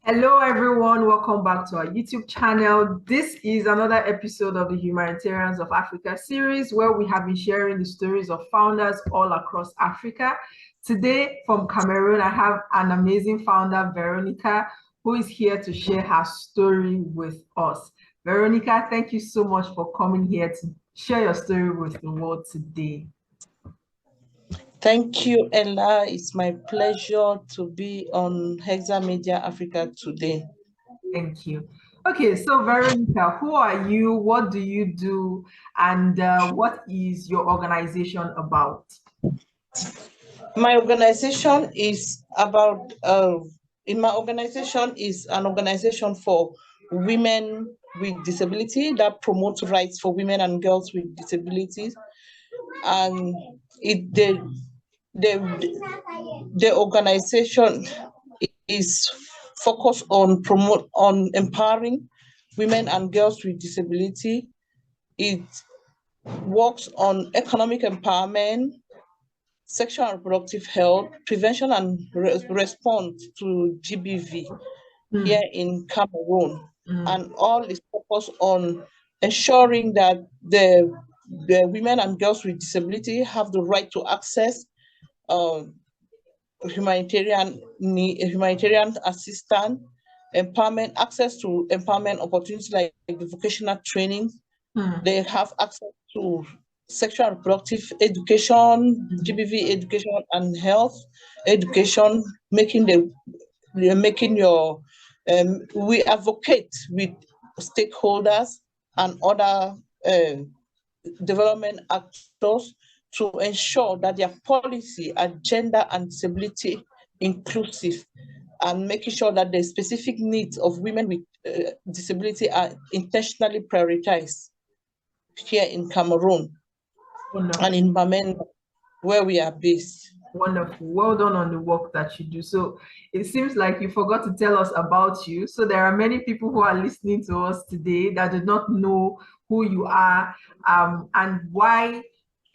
Hello, everyone. Welcome back to our YouTube channel. This is another episode of the Humanitarians of Africa series where we have been sharing the stories of founders all across Africa. Today, from Cameroon, I have an amazing founder, Veronica, who is here to share her story with us. Veronica, thank you so much for coming here to share your story with the world today. Thank you, Ella. It's my pleasure to be on Hexa Media Africa today. Thank you. Okay, so Veronica, who are you? What do you do? And what is your organization about? My organization is about, in my organization is an organization for women with disability that promotes rights for women and girls with disabilities. And the organization is focused on empowering women and girls with disability. It works on economic empowerment, sexual and reproductive health, prevention and response to GBV here in Cameroon. And all is focused on ensuring that the women and girls with disability have the right to access humanitarian assistance, empowerment, access to empowerment opportunities like the vocational training. They have access to sexual and reproductive education, GBV education, and health education, we advocate with stakeholders and other development actors to ensure that their policy are gender and disability inclusive, and making sure that the specific needs of women with disability are intentionally prioritized here in Cameroon and in Bamenda, where we are based. Wonderful. Well done on the work that you do. So it seems like you forgot to tell us about you. So there are many people who are listening to us today that do not know who you are and why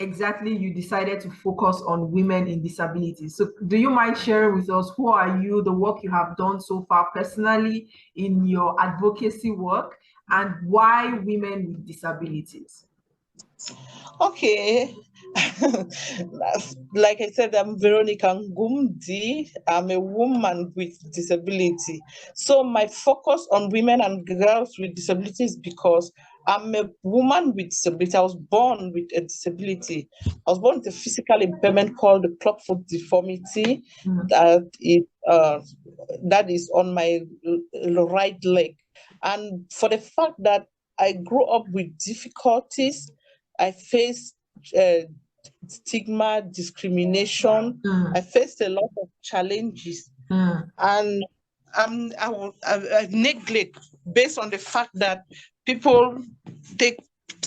exactly you decided to focus on women in disabilities. So do you mind sharing with us who are you, the work you have done so far personally in your advocacy work, and why women with disabilities? Okay. Like I said, I'm Veronica Ngumdi. I'm a woman with disability. So my focus on women and girls with disabilities because I'm a woman with disability. I was born with a disability. I was born with a physical impairment called the clubfoot deformity that is on my right leg. And for the fact that I grew up with difficulties, I faced stigma, discrimination. I faced a lot of challenges, and I neglect based on the fact that people take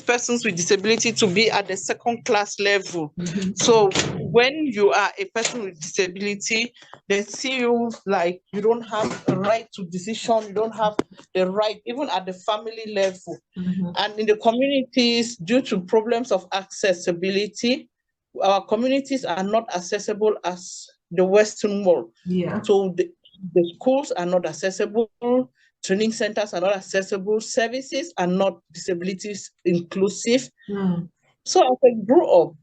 persons with disability to be at the second class level. So when you are a person with disability, they see you like you don't have a right to decision, you don't have the right even at the family level. And in the communities, due to problems of accessibility, our communities are not accessible as the Western world. So the schools are not accessible, training centers are not accessible, services are not disabilities inclusive. So as I grew up,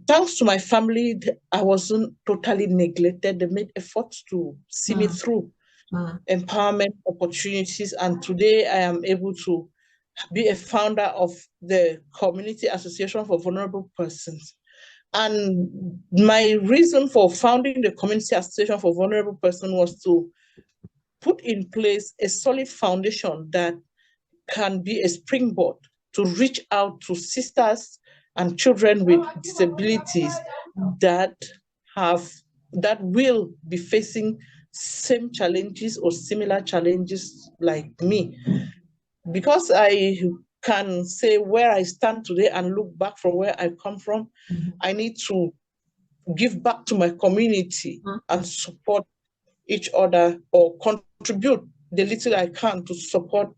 thanks to my family, I wasn't totally neglected. They made efforts to see me through empowerment opportunities. And today I am able to be a founder of the Community Association for Vulnerable Persons. And my reason for founding the Community Association for Vulnerable Persons was to put in place a solid foundation that can be a springboard to reach out to sisters and children with disabilities that will be facing same challenges or similar challenges like me. Because I can say where I stand today and look back from where I come from, I need to give back to my community and support each other or contribute the little I can to support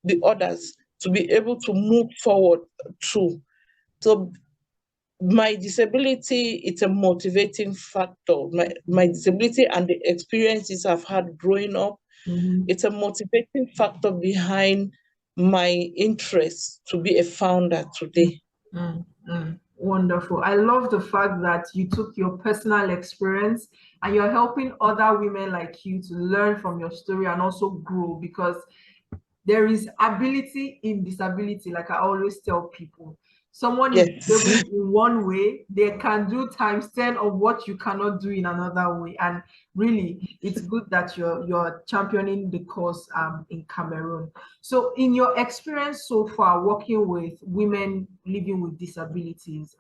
the others to be able to move forward too. So my disability, it's a motivating factor. My disability and the experiences I've had growing up It's a motivating factor behind my interest to be a founder today. Wonderful. I love the fact that you took your personal experience and you're helping other women like you to learn from your story and also grow, because there is ability in disability. Like I always tell people, someone is disabled in one way, they can do times 10 of what you cannot do in another way. And really, it's good that you're championing the cause in Cameroon. So in your experience so far working with women living with disabilities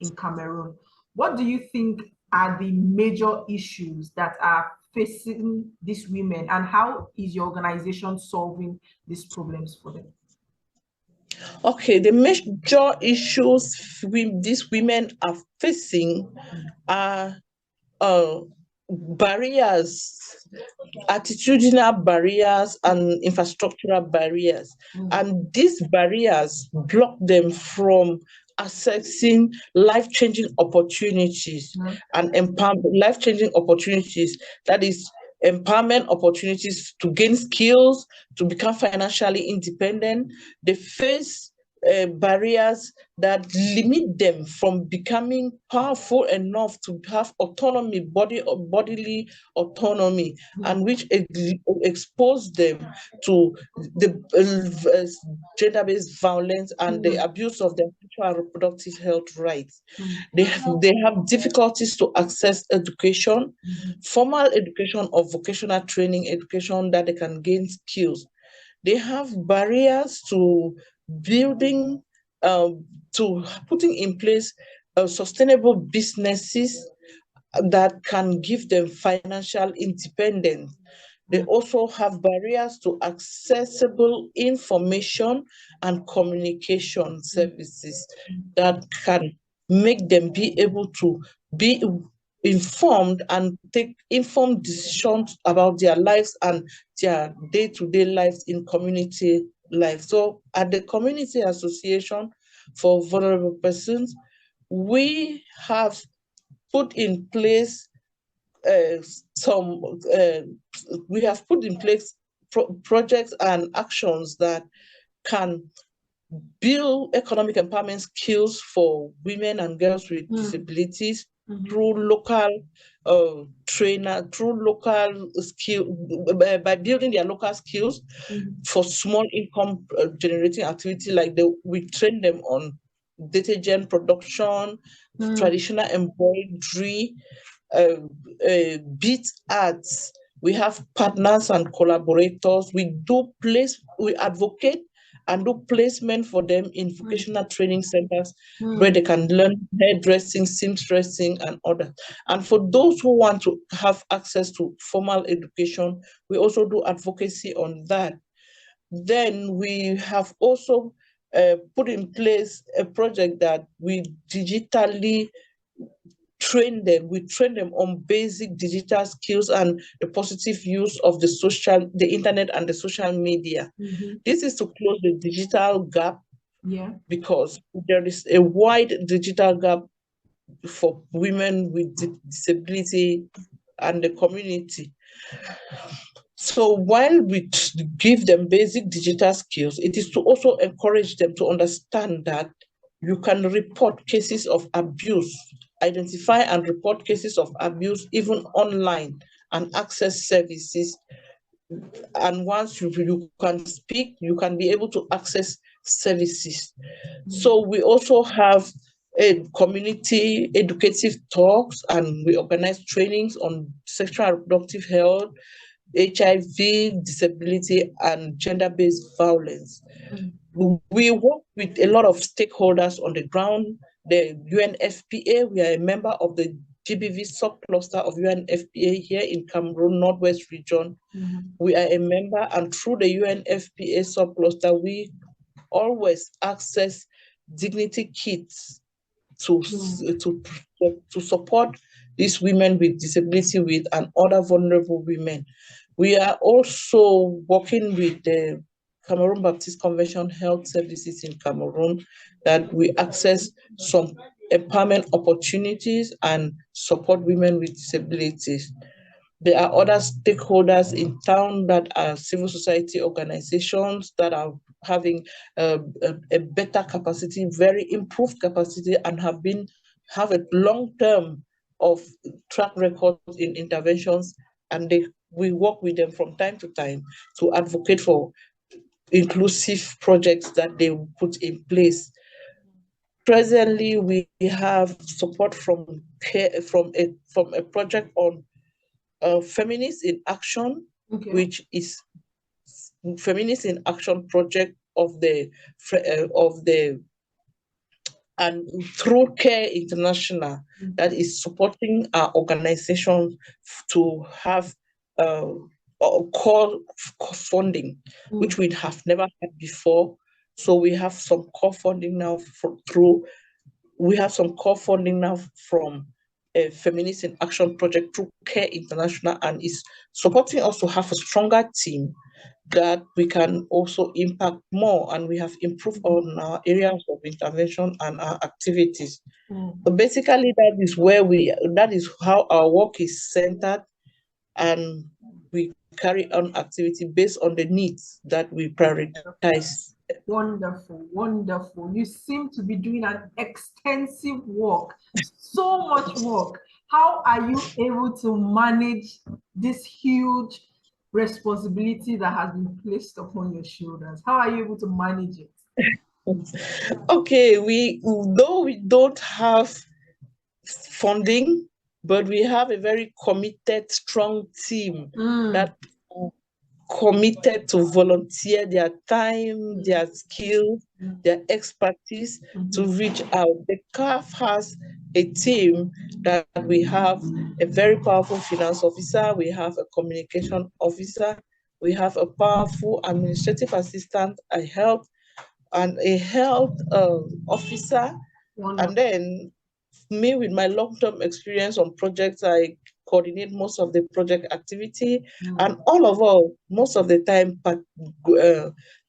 in Cameroon, what do you think are the major issues that are facing these women, and how is your organization solving these problems for them? Okay, the major issues these women are facing are barriers, attitudinal barriers and infrastructural barriers. And these barriers block them from accessing life-changing opportunities and life-changing opportunities. That is empowerment opportunities to gain skills, to become financially independent. They face barriers that limit them from becoming powerful enough to have autonomy, bodily autonomy, and which expose them to the gender-based violence and the abuse of their sexual and reproductive health rights. They have difficulties to access education, formal education or vocational training education that they can gain skills. They have barriers to building, to putting in place sustainable businesses that can give them financial independence. They also have barriers to accessible information and communication services that can make them be able to be informed and take informed decisions about their lives and their day-to-day lives in community life. So at the Community Association for Vulnerable Persons, we have put in place we have put in place projects and actions that can build economic empowerment skills for women and girls with disabilities through local through local skill, by building their local skills for small income generating activity. Like we train them on detergent production, traditional embroidery, beat arts. We have partners and collaborators. We advocate and do placement for them in vocational training centers where they can learn hairdressing, seamstressing, and others. And for those who want to have access to formal education, we also do advocacy on that. Then we have also put in place a project that we digitally train them. We train them on basic digital skills and the positive use of the internet and the social media. This is to close the digital gap, because there is a wide digital gap for women with disability and the community. So while we give them basic digital skills, it is to also encourage them to understand that you can report cases of abuse, identify and report cases of abuse even online, and access services. And once you can speak, you can be able to access services. So we also have community educative talks, and we organize trainings on sexual and reproductive health, HIV, disability, and gender-based violence. We work with a lot of stakeholders on the ground. The UNFPA, we are a member of the GBV sub-cluster of UNFPA here in Cameroon, Northwest region. We are a member, and through the UNFPA sub-cluster, we always access dignity kits to support these women with disability and other vulnerable women. We are also working with the Cameroon Baptist Convention Health Services in Cameroon, that we access some empowerment opportunities and support women with disabilities. There are other stakeholders in town that are civil society organizations that are having a better capacity, very improved capacity, and have a long term of track record in interventions, and we work with them from time to time to advocate for inclusive projects that they put in place. Presently, we have support from a project on Feminists in Action, okay, which is Feminists in Action project of the and through Care International, that is supporting our organization to have core funding, which we have never had before. So we have some core funding now from a Feminist in Action project through Care International, and is supporting us to have a stronger team that we can also impact more, and we have improved on our areas of intervention and our activities. So basically, that is how our work is centered, and we carry on activity based on the needs that we prioritize. Wonderful, wonderful. You seem to be doing an extensive work, so much work. How are you able to manage this huge responsibility that has been placed upon your shoulders? How are you able to manage it? Okay, though we don't have funding, but we have a very committed, strong team that committed to volunteer their time, their skills, their expertise to reach out. The CAF has a team that we have a very powerful finance officer, we have a communication officer, we have a powerful administrative assistant, a health officer, and then me with my long-term experience on projects, I coordinate most of the project activity, and all of us, most of the time,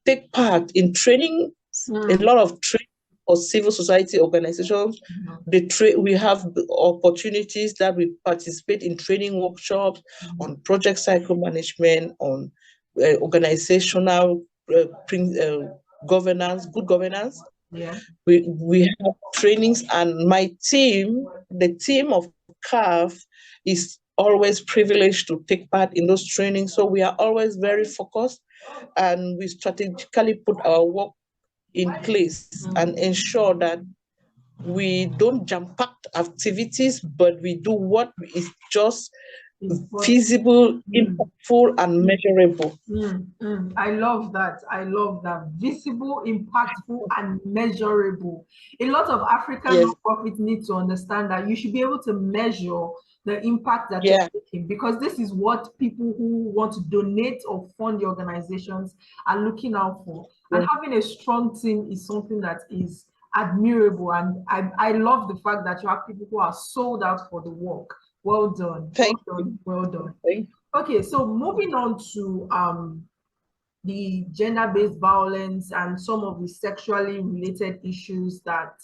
take part in training, a lot of training for civil society organizations. We have opportunities that we participate in training workshops on project cycle management, on organizational governance, good governance. Yeah. We have trainings, and my team, the team of CAF, is always privileged to take part in those trainings. So we are always very focused, and we strategically put our work in place and ensure that we don't jam-pack activities, but we do what is just feasible, impactful, and measurable. I love that. I love that. Visible, impactful, and measurable. A lot of African nonprofits need to understand that you should be able to measure the impact that you're making, because this is what people who want to donate or fund the organizations are looking out for. And having a strong team is something that is admirable. And I love the fact that you have people who are sold out for the work. Well done. Thank well done. Well done. Thank Okay, so moving on to the gender-based violence and some of the sexually related issues that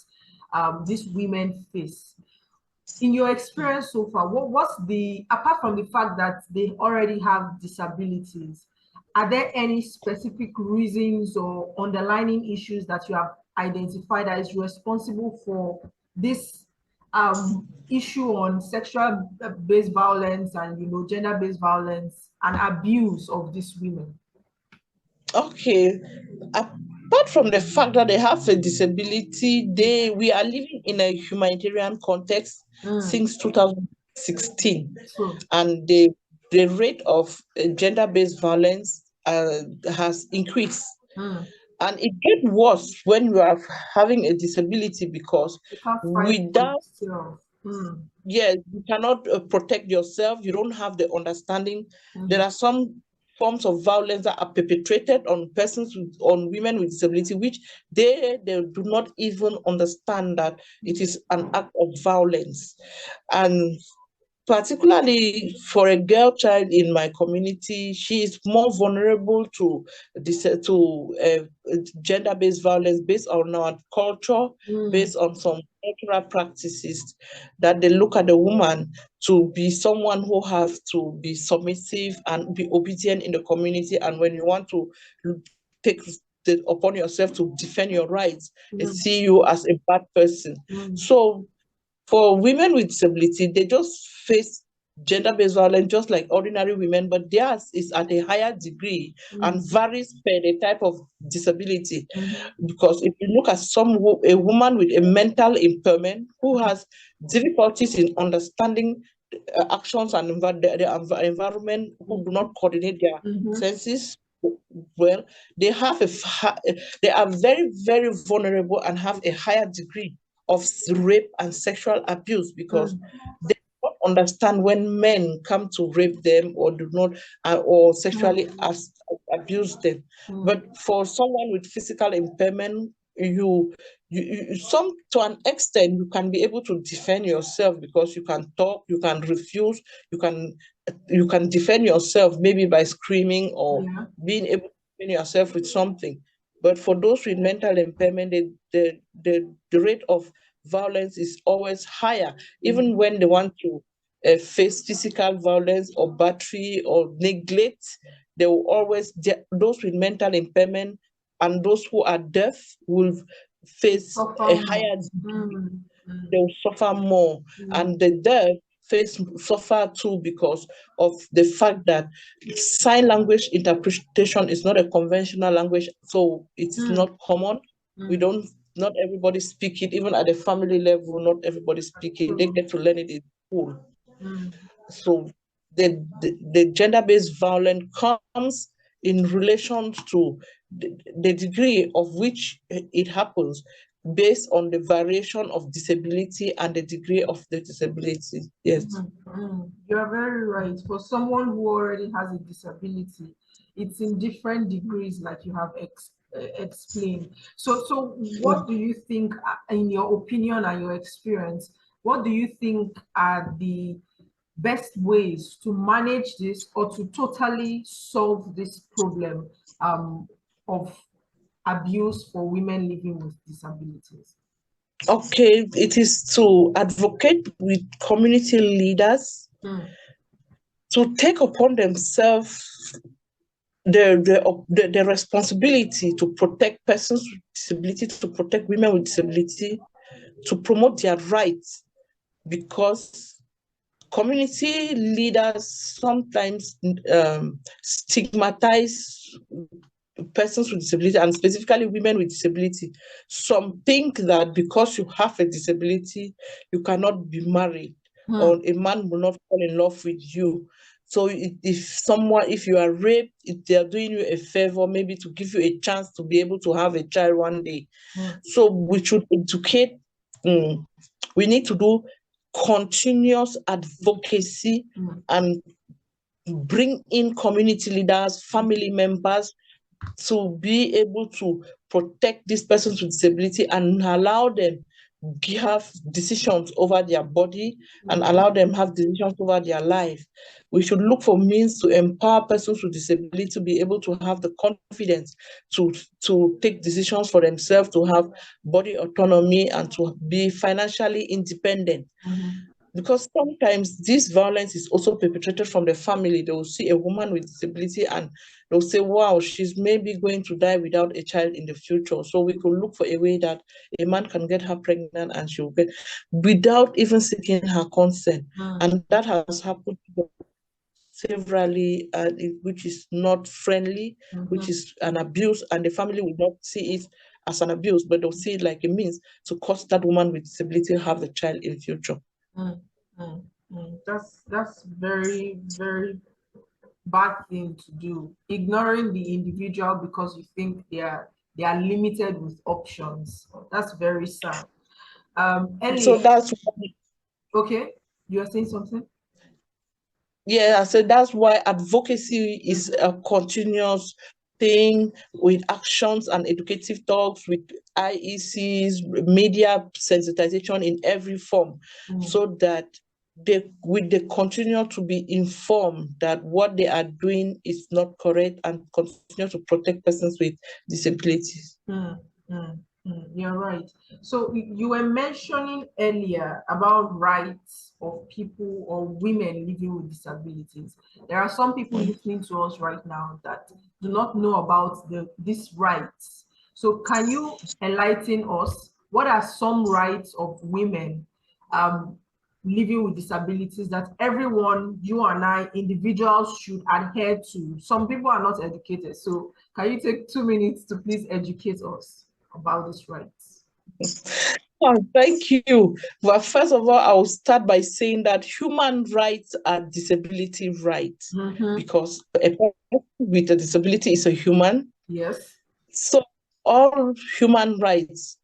these women face. In your experience so far, what's apart from the fact that they already have disabilities, are there any specific reasons or underlying issues that you have identified that is responsible for this issue on sexual-based violence and gender-based violence and abuse of these women? Okay, apart from the fact that they have a disability, we are living in a humanitarian context since 2016, and the rate of gender-based violence has increased. And it gets worse when you are having a disability, because without yes, you cannot protect yourself. You don't have the understanding. There are some forms of violence that are perpetrated on women with disability, which they do not even understand that it is an act of violence. And particularly for a girl child in my community, she is more vulnerable to gender-based violence based on our culture, based on some cultural practices that they look at the woman to be someone who has to be submissive and be obedient in the community. And when you want to take upon yourself to defend your rights, they see you as a bad person. So for women with disability, they just face gender-based violence just like ordinary women, but theirs is at a higher degree and varies per the type of disability. Because if you look at a woman with a mental impairment who has difficulties in understanding actions and the environment, who do not coordinate their senses well, they are very, very vulnerable and have a higher degree of rape and sexual abuse, because they don't understand when men come to rape them or do not or sexually abuse them. But for someone with physical impairment, some to an extent you can be able to defend yourself, because you can talk, you can refuse, you can defend yourself maybe by screaming or being able to defend yourself with something. But for those with mental impairment, the rate of violence is always higher, even when they want to face physical violence or battery or neglect. They will always, those with mental impairment and those who are deaf will face a higher degree. They will suffer more. And the deaf suffer too, because of the fact that sign language interpretation is not a conventional language, so it's not common. Not everybody speak it, even at the family level, not everybody speak it. They get to learn it in school. So the gender-based violence comes in relation to the degree of which it happens, based on the variation of disability and the degree of the disability. Yes. You are very right. For someone who already has a disability, it's in different degrees, like you have explained. So what do you think, in your opinion and your experience, what do you think are the best ways to manage this or to totally solve this problem of abuse for women living with disabilities? Okay, it is to advocate with community leaders to take upon themselves the responsibility to protect persons with disability, to protect women with disability, to promote their rights, because community leaders sometimes stigmatize persons with disability, and specifically women with disability. Some think that because you have a disability, you cannot be married, or a man will not fall in love with you. So if you are raped, if they are doing you a favor, maybe to give you a chance to be able to have a child one day. So we should educate. We need to do continuous advocacy and bring in community leaders, family members, to be able to protect these persons with disability and allow them have decisions over their body and allow them have decisions over their life. We should look for means to empower persons with disability to be able to have the confidence to take decisions for themselves, to have body autonomy, and to be financially independent. Because sometimes this violence is also perpetrated from the family. They will see a woman with disability and they'll say, wow, she's maybe going to die without a child in the future. So we could look for a way that a man can get her pregnant and she'll get, without even seeking her consent. And that has happened severally, which is not friendly, which is an abuse, and the family will not see it as an abuse, but they'll see it like a means to cause that woman with disability have a child in future. That's very, very bad thing to do, ignoring the individual because you think they are limited with options. That's very sad. Ellie, so that's okay, you are saying something? Yeah, I said that's why advocacy is a continuous thing, with actions and educative talks, with IECs, media sensitization in every form, so that they continue to be informed that what they are doing is not correct and continue to protect persons with disabilities. You're right. So you were mentioning earlier about rights of people or women living with disabilities. There are some people listening to us right now that do not know about these rights. So can you enlighten us? What are some rights of women living with disabilities that everyone, you and I, individuals should adhere to? Some people are not educated. So can you take 2 minutes to please educate us about these rights? Oh, thank you. Well, first of all, I'll start by saying that human rights are disability rights because a person with a disability is a human. Yes. So all human rights,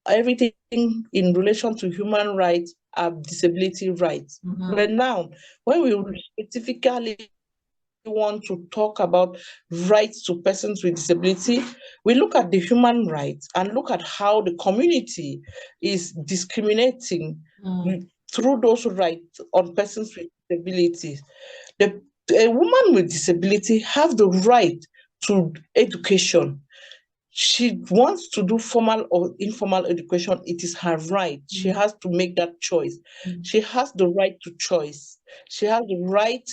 everything in relation to human rights are disability rights. But now, when we specifically want to talk about rights to persons with disability, we look at the human rights and look at how the community is discriminating through those rights on persons with disabilities. A woman with disability have the right to education. She wants to do formal or informal education, it is her right. She has to make that choice. She has the right to choice. She has the right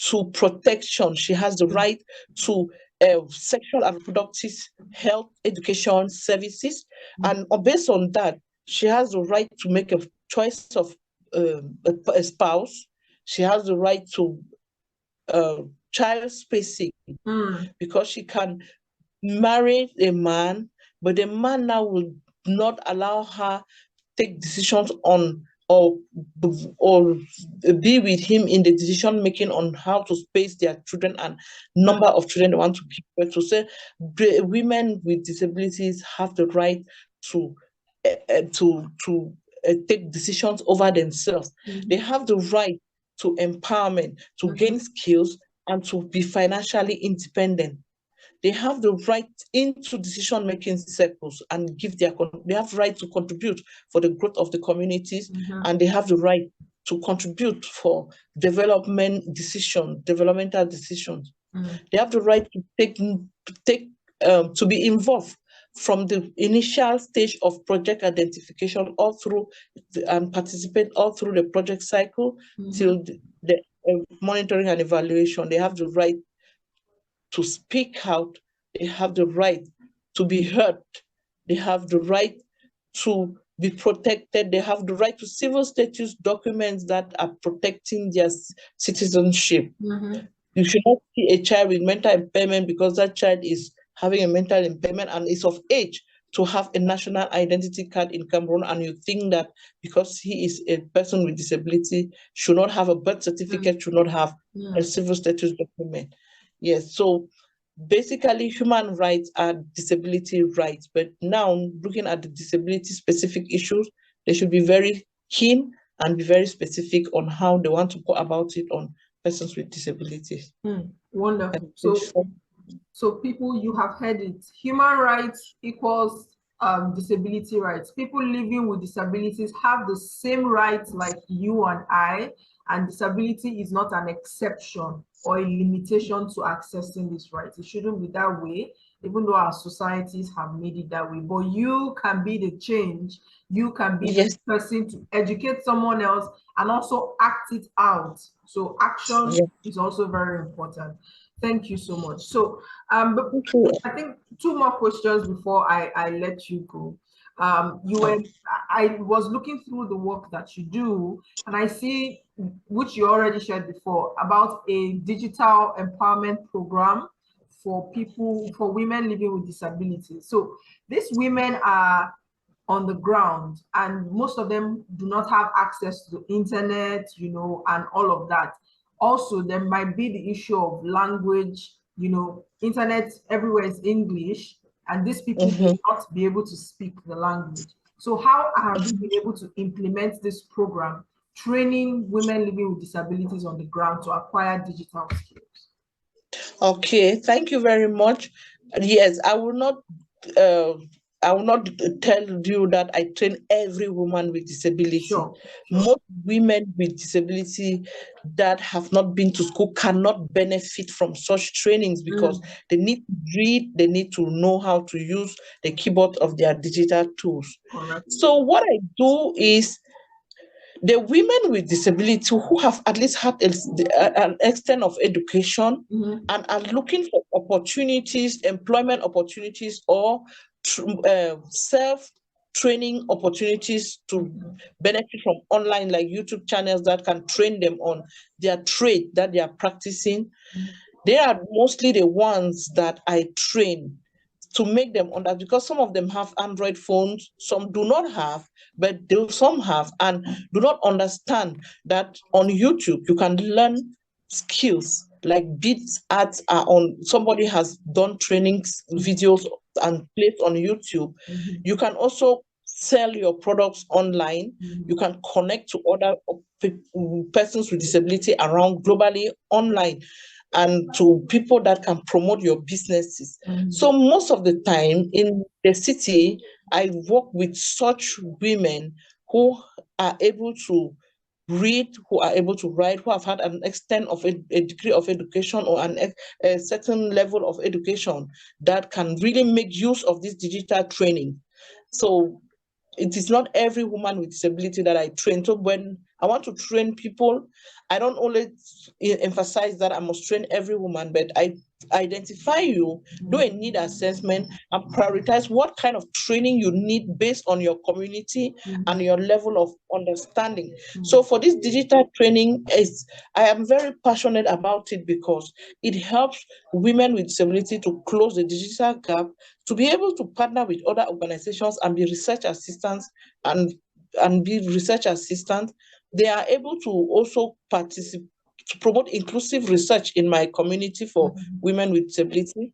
to protection. She has the right to sexual and reproductive health education services. And based on that, she has the right to make a choice of a spouse. She has the right to child spacing because she can marry a man, but the man now will not allow her take decisions on or be with him in the decision making on how to space their children and number of children they want to give birth to. Say women with disabilities have the right to take decisions over themselves. They have the right to empowerment, to gain skills, and to be financially independent. They have the right into decision-making circles and they have right to contribute for the growth of the communities, and they have the right to contribute for developmental decisions. They have the right to be involved from the initial stage of project identification all through and participate all through the project cycle till the monitoring and evaluation. They have the right to speak out. They have the right to be heard. They have the right to be protected. They have the right to civil status documents that are protecting their citizenship. You should not see a child with mental impairment because that child is having a mental impairment and is of age to have a national identity card in Cameroon, and you think that because he is a person with disability should not have a birth certificate, should not have a civil status document. Yes, so basically human rights are disability rights, but now looking at the disability specific issues, they should be very keen and be very specific on how they want to go about it on persons with disabilities. Wonderful. So people, you have heard it. Human rights equals disability rights. People living with disabilities have the same rights like you and I, and disability is not an exception or a limitation to accessing these rights. It shouldn't be that way, even though our societies have made it that way. But you can be the change. You can be the person to educate someone else and also act it out. So action is also very important. Thank you so much. So but I think 2 more questions before I let you go. I was looking through the work that you do, and I see, which you already shared before, about a digital empowerment program for women living with disabilities. So these women are on the ground, and most of them do not have access to the internet, and all of that. Also, there might be the issue of language. Internet everywhere is English, and these people will not be able to speak the language. So how have you been able to implement this program, training women living with disabilities on the ground to acquire digital skills? Okay, thank you very much. Yes, I will not I will not tell you that I train every woman with disability. Sure. Most women with disability that have not been to school cannot benefit from such trainings because they need to read, they need to know how to use the keyboard of their digital tools. Correct. So what I do is, the women with disability who have at least had an extent of education and are looking for opportunities, employment opportunities, or self-training opportunities to benefit from online, like YouTube channels that can train them on their trade that they are practicing. They are mostly the ones that I train to make them understand, because some of them have Android phones, some do not have, but some have and do not understand that on YouTube you can learn skills like beats ads are on, somebody has done trainings videos and placed on YouTube. You can also sell your products online. You can connect to other persons with disability around globally online, and to people that can promote your businesses. So most of the time in the city, I work with such women who are able to read, who are able to write, who have had an extent of a degree of education or a certain level of education that can really make use of this digital training. So it is not every woman with disability that I train. So when I want to train people, I don't always emphasize that I must train every woman, but I identify you, do a need assessment, and prioritize what kind of training you need based on your community and your level of understanding. So for this digital training, I am very passionate about it because it helps women with disability to close the digital gap, to be able to partner with other organizations and be research assistants and be research assistants. They are able to also participate to promote inclusive research in my community for women with disability.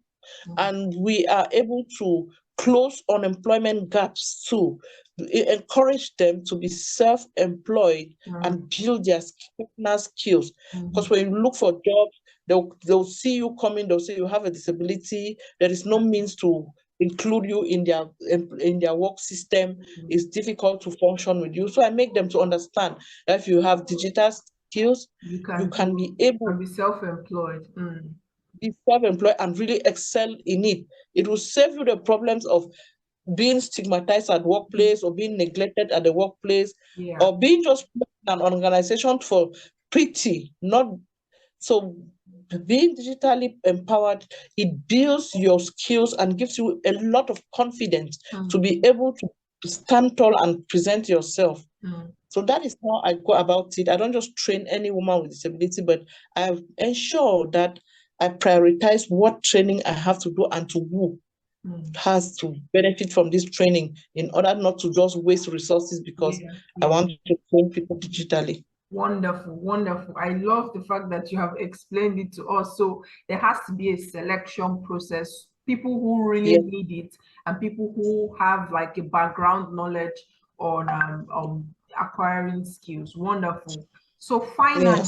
And we are able to close unemployment gaps too, encourage them to be self-employed and build their skills. Because when you look for jobs, they'll see you coming, they'll say you have a disability, there is no means to include you in their work system. It's difficult to function with you. So I make them to understand that if you have digital skills, you can be able to be self-employed. Be self-employed and really excel in it. It will save you the problems of being stigmatized at workplace or being neglected at the workplace, or being just an organization for pity. Not so. Being digitally empowered, it builds your skills and gives you a lot of confidence to be able to stand tall and present yourself. So that is how I go about it. I don't just train any woman with disability, but I ensure that I prioritize what training I have to do and to who has to benefit from this training, in order not to just waste resources because I want to train people digitally. Wonderful, wonderful. I love the fact that you have explained it to us. So there has to be a selection process, people who really need it and people who have like a background knowledge on acquiring skills. Wonderful. So finally,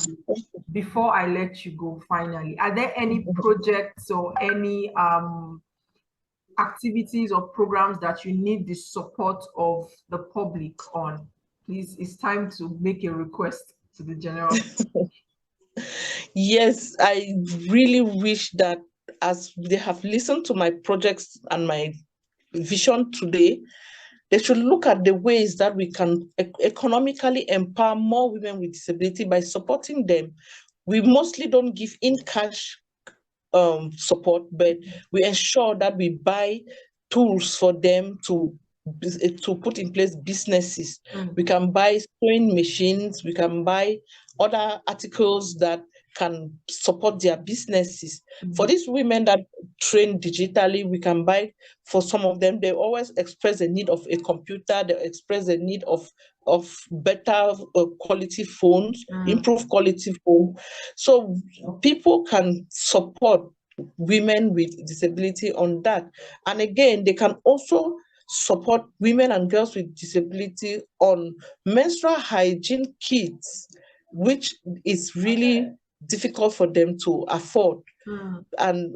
before I let you go, finally, are there any projects or any activities or programs that you need the support of the public on? Please, it's time to make a request to the general. Yes, I really wish that as they have listened to my projects and my vision today, they should look at the ways that we can economically empower more women with disability by supporting them. We mostly don't give in cash support, but we ensure that we buy tools for them to put in place businesses. We can buy sewing machines, we can buy other articles that can support their businesses. For these women that train digitally, we can buy, for some of them, they always express the need of a computer, they express the need of better quality phones, improved quality phone. So people can support women with disability on that. And again, they can also support women and girls with disability on menstrual hygiene kits, which is really difficult for them to afford. And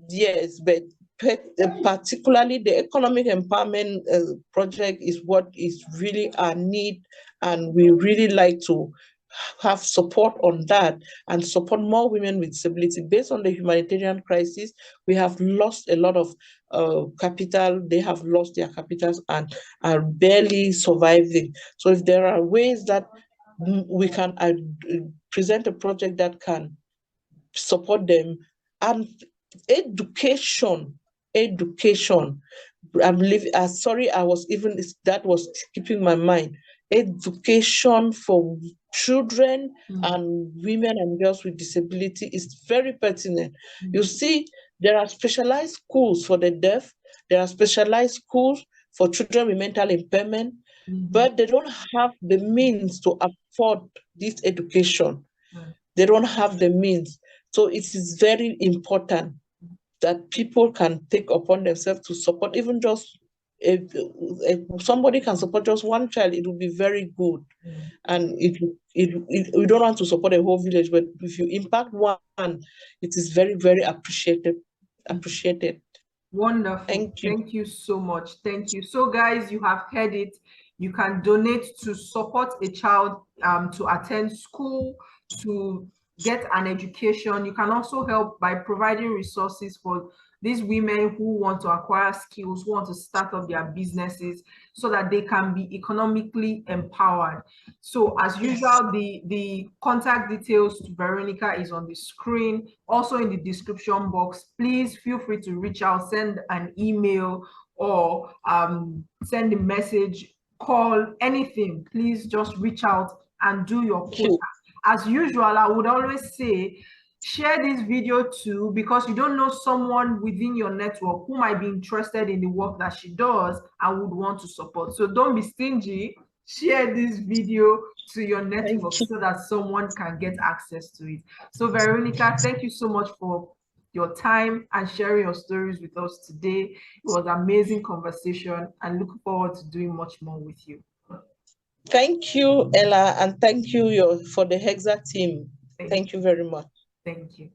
Yes, but particularly the economic empowerment project is what is really our need, and we really like to have support on that and support more women with disability. Based on the humanitarian crisis, we have lost a lot of capital. They have lost their capitals and are barely surviving. So if there are ways that we can present a project that can support them, and education. I'm living. Sorry, I was even that was keeping my mind. Education for children and women and girls with disability is very pertinent. You see, there are specialized schools for the deaf. There are specialized schools for children with mental impairment, but they don't have the means to afford this education. They don't have the means. So it is very important that people can take upon themselves to support, even just if somebody can support just one child, it will be very good. And we don't want to support a whole village, but if you impact one, it is very, very appreciated. Wonderful. Thank you so much. Thank you. So guys, you have heard it. You can donate to support a child to attend school, to get an education. You can also help by providing resources for these women who want to acquire skills, who want to start up their businesses so that they can be economically empowered. So as usual, the contact details to Veronica is on the screen, also in the description box. Please feel free to reach out, send an email, or send a message, call, anything. Please just reach out and do your quota. As usual, I would always say, share this video too, because you don't know someone within your network who might be interested in the work that she does and would want to support. So don't be stingy. Share this video to your network so that someone can get access to it. So Veronica, thank you so much for your time and sharing your stories with us today. It was an amazing conversation, and looking forward to doing much more with you. Thank you, Ella, and thank you for the HEXA team. Thank you very much. Thank you.